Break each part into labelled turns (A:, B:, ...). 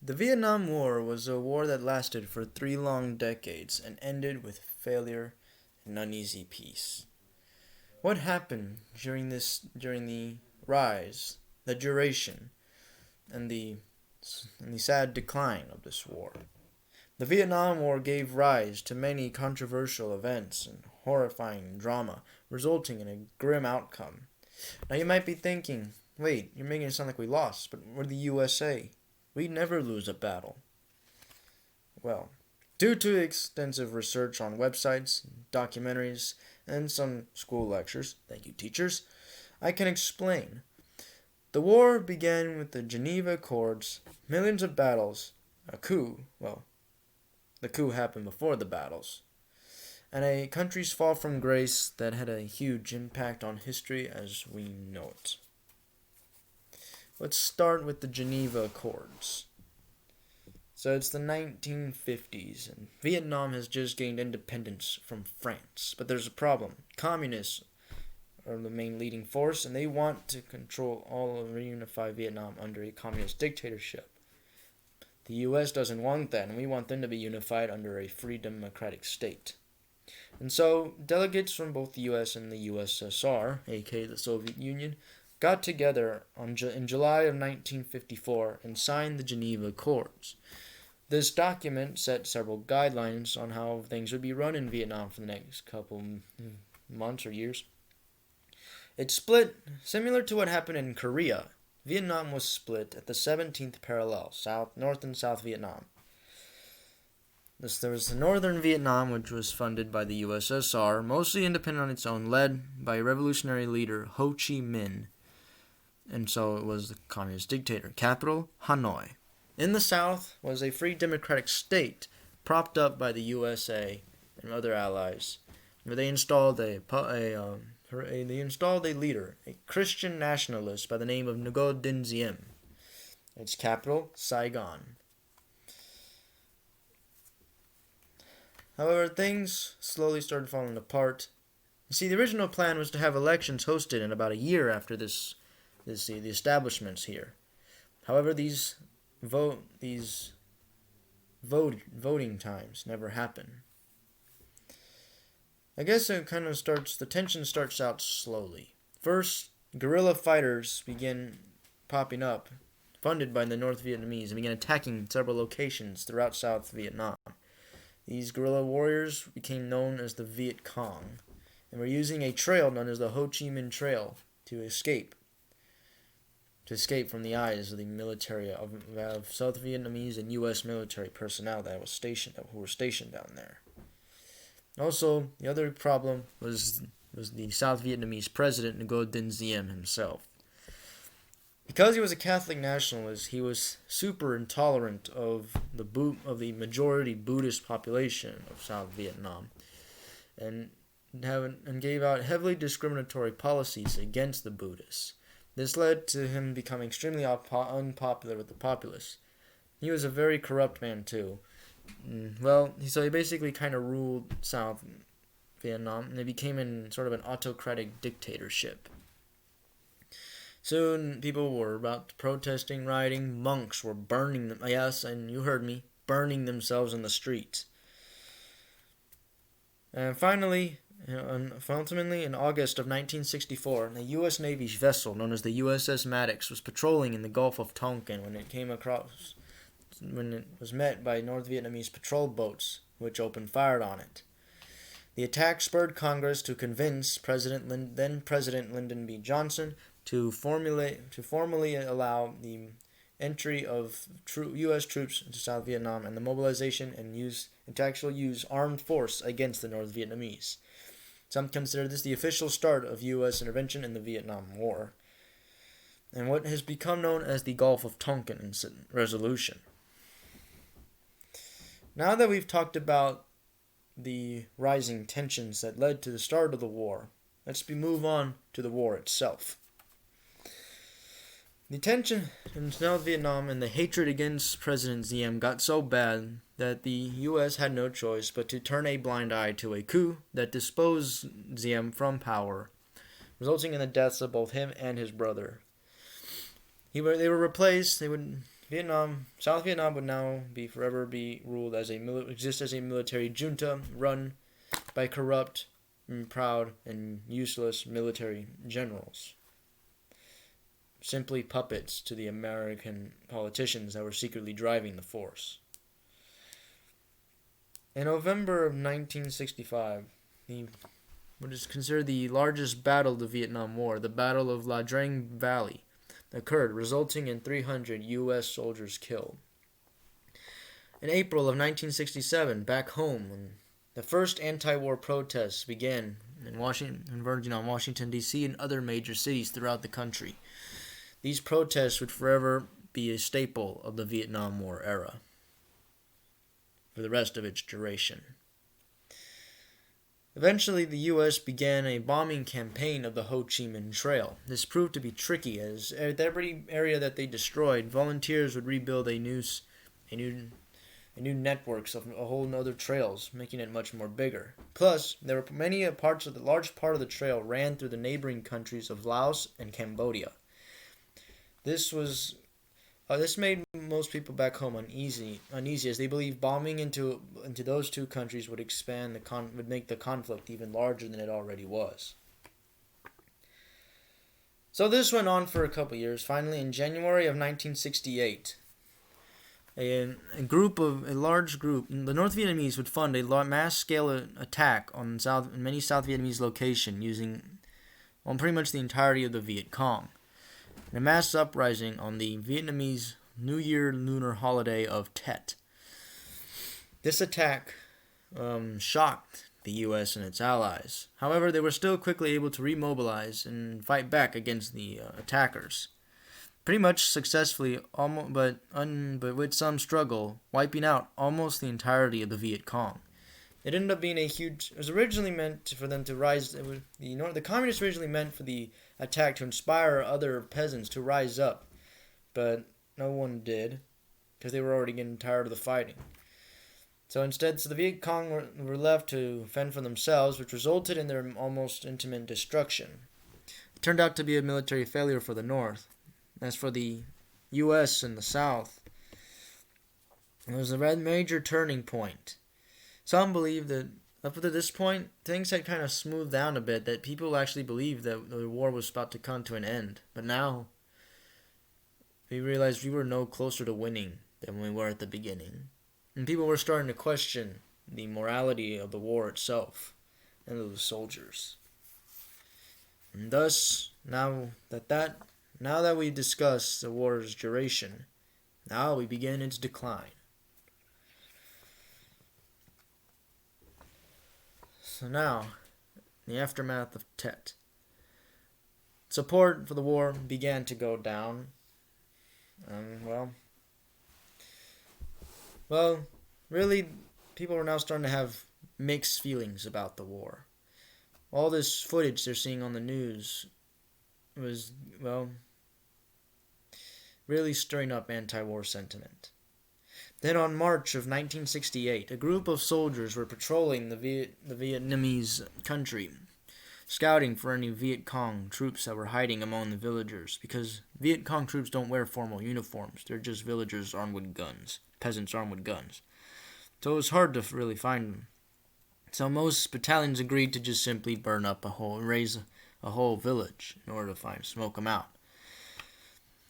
A: The Vietnam War was a war that lasted for 3 long decades and ended with failure and uneasy peace. What happened during the rise, the duration, and the sad decline of this war? The Vietnam War gave rise to many controversial events and horrifying drama, resulting in a grim outcome. Now you might be thinking, wait, you're making it sound like we lost, but we're the USA. We never lose a battle. Well, due to extensive research on websites, documentaries, and some school lectures, thank you teachers, I can explain. The war began with the Geneva Accords, millions of battles, a coup, well, the coup happened before the battles, and a country's fall from grace that had a huge impact on history as we know it. Let's start with the Geneva Accords. So it's the 1950s, and Vietnam has just gained independence from France. But there's a problem. Communists are the main leading force, and they want to control all and reunify Vietnam under a communist dictatorship. The US doesn't want that, and we want them to be unified under a free democratic state. And so, delegates from both the US and the USSR, aka the Soviet Union, got together in July of 1954 and signed the Geneva Accords. This document set several guidelines on how things would be run in Vietnam for the next couple months or years. It split, similar to what happened in Korea. Vietnam was split at the 17th parallel, North and South Vietnam. There was the Northern Vietnam, which was funded by the USSR, mostly independent on its own, led by revolutionary leader Ho Chi Minh. And so it was the communist dictator. Capital, Hanoi. In the south was a free democratic state propped up by the USA and other allies, where they installed a leader, a Christian nationalist by the name of Ngo Dinh Diem. Its capital, Saigon. However, things slowly started falling apart. You see, the original plan was to have elections hosted in about a year after the establishments here. However, these voting times never happen. I guess the tension starts out slowly. First, guerrilla fighters begin popping up, funded by the North Vietnamese, and began attacking several locations throughout South Vietnam. These guerrilla warriors became known as the Viet Cong, and were using a trail known as the Ho Chi Minh Trail to escape from the eyes of the military of South Vietnamese and U.S. military personnel who were stationed down there. Also, the other problem was the South Vietnamese president Ngo Dinh Diem himself. Because he was a Catholic nationalist, he was super intolerant of the majority Buddhist population of South Vietnam, and gave out heavily discriminatory policies against the Buddhists. This led to him becoming extremely unpopular with the populace. He was a very corrupt man too. So he basically kind of ruled South Vietnam, and it became sort of an autocratic dictatorship. Soon, people were about protesting, rioting. Monks were burning them. Yes, and you heard me, burning themselves in the streets. And finally, ultimately, in August of 1964, a U.S. Navy vessel known as the USS Maddox was patrolling in the Gulf of Tonkin when it was met by North Vietnamese patrol boats, which opened fire on it. The attack spurred Congress to convince then President Lyndon B. Johnson to formally allow the entry of U.S. troops into South Vietnam and the mobilization and to actually use armed force against the North Vietnamese. Some consider this the official start of U.S. intervention in the Vietnam War, and what has become known as the Gulf of Tonkin resolution. Now that we've talked about the rising tensions that led to the start of the war, let's move on to the war itself. The tension in South Vietnam and the hatred against President Diem got so bad that the U.S. had no choice but to turn a blind eye to a coup that disposed Diem from power, resulting in the deaths of both him and his brother. They were replaced. South Vietnam would now forever be ruled as exist as a military junta run by corrupt, proud, and useless military generals, simply puppets to the American politicians that were secretly driving the force. In November of 1965, what is considered the largest battle of the Vietnam War, the Battle of La Drang Valley, occurred, resulting in 300 U.S. soldiers killed. In April of 1967, back home, the first anti-war protests began in Washington, D.C., and other major cities throughout the country. These protests would forever be a staple of the Vietnam War era for the rest of its duration. Eventually, the U.S. began a bombing campaign of the Ho Chi Minh Trail. This proved to be tricky, as at every area that they destroyed, volunteers would rebuild a new networks of a whole other trails, making it much more bigger. Plus, there were many parts of the large part of the trail ran through the neighboring countries of Laos and Cambodia. This made most people back home uneasy as they believed bombing into those two countries would would make the conflict even larger than it already was. So this went on for a couple years. Finally, in January of 1968, a large group, the North Vietnamese would fund a mass-scale attack on many South Vietnamese locations using pretty much the entirety of the Viet Cong. A mass uprising on the Vietnamese New Year lunar holiday of Tet. This attack shocked the U.S. and its allies. However, they were still quickly able to remobilize and fight back against the attackers. Pretty much successfully, but with some struggle, wiping out almost the entirety of the Viet Cong. It ended up being it was originally meant for them to rise. The communists originally meant for the attack to inspire other peasants to rise up, but no one did, because they were already getting tired of the fighting. So instead, the Viet Cong were left to fend for themselves, which resulted in their almost ultimate destruction. It turned out to be a military failure for the North. As for the U.S. and the South, it was a major turning point. Some believe that up to this point, things had kind of smoothed down a bit, that people actually believed that the war was about to come to an end. But now, we realized we were no closer to winning than we were at the beginning. And people were starting to question the morality of the war itself and of the soldiers. And thus, now that we discussed the war's duration, now we begin its decline. So now, in the aftermath of Tet, support for the war began to go down. Really, people were now starting to have mixed feelings about the war. All this footage they're seeing on the news was, really stirring up anti-war sentiment. Then on March of 1968, a group of soldiers were patrolling the Vietnamese country, scouting for any Viet Cong troops that were hiding among the villagers, because Viet Cong troops don't wear formal uniforms. They're just villagers armed with guns, peasants armed with guns. So it was hard to really find them. So most battalions agreed to just simply raise a whole village in order to smoke them out.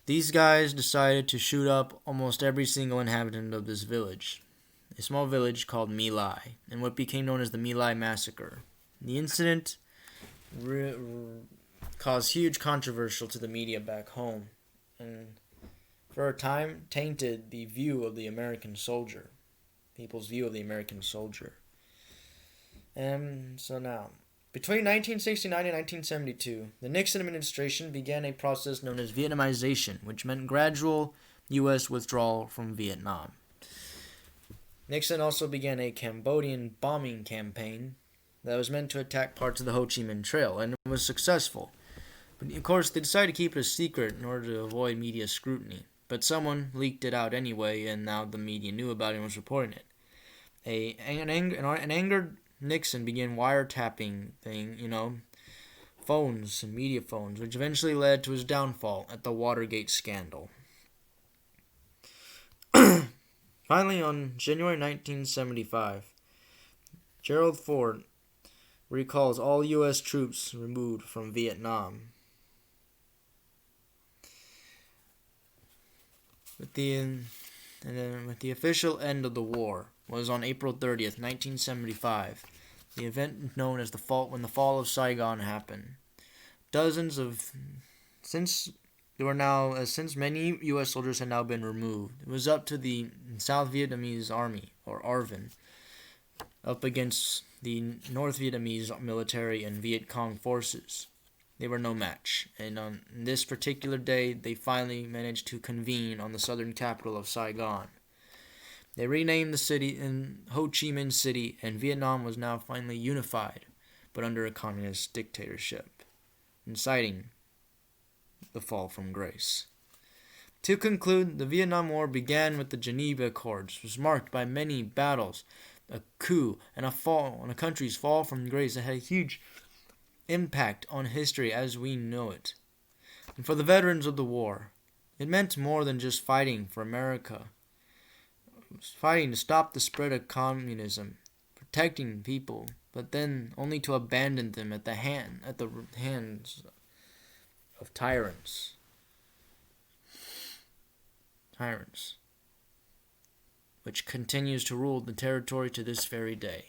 A: These guys decided to shoot up almost every single inhabitant of this village, a small village called My Lai, and what became known as the My Lai Massacre. The incident caused huge controversy to the media back home, and for a time tainted the view of the American soldier, people's view of the American soldier. And so now, between 1969 and 1972, the Nixon administration began a process known as Vietnamization, which meant gradual U.S. withdrawal from Vietnam. Nixon also began a Cambodian bombing campaign that was meant to attack parts of the Ho Chi Minh Trail, and it was successful. But of course, they decided to keep it a secret in order to avoid media scrutiny. But someone leaked it out anyway, and now the media knew about it and was reporting it. An angered Nixon began wiretapping phones and media phones, which eventually led to his downfall at the Watergate scandal. Finally, on January 1975, Gerald Ford recalls all U.S. troops removed from Vietnam. With the official end of the war was on April 30th, 1975. The event known as when the fall of Saigon happened. Since many U.S. soldiers had now been removed, it was up to the South Vietnamese Army, or ARVN, up against the North Vietnamese military and Viet Cong forces. They were no match, and on this particular day, they finally managed to convene on the southern capital of Saigon. They renamed the city in Ho Chi Minh City, and Vietnam was now finally unified, but under a communist dictatorship, inciting the fall from grace. To conclude, the Vietnam War began with the Geneva Accords, which was marked by many battles, a coup, and a country's fall from grace that had a huge impact on history as we know it. And for the veterans of the war, it meant more than just fighting for America. It was fighting to stop the spread of communism, protecting people, but then only to abandon them at the hands of tyrants, which continues to rule the territory to this very day.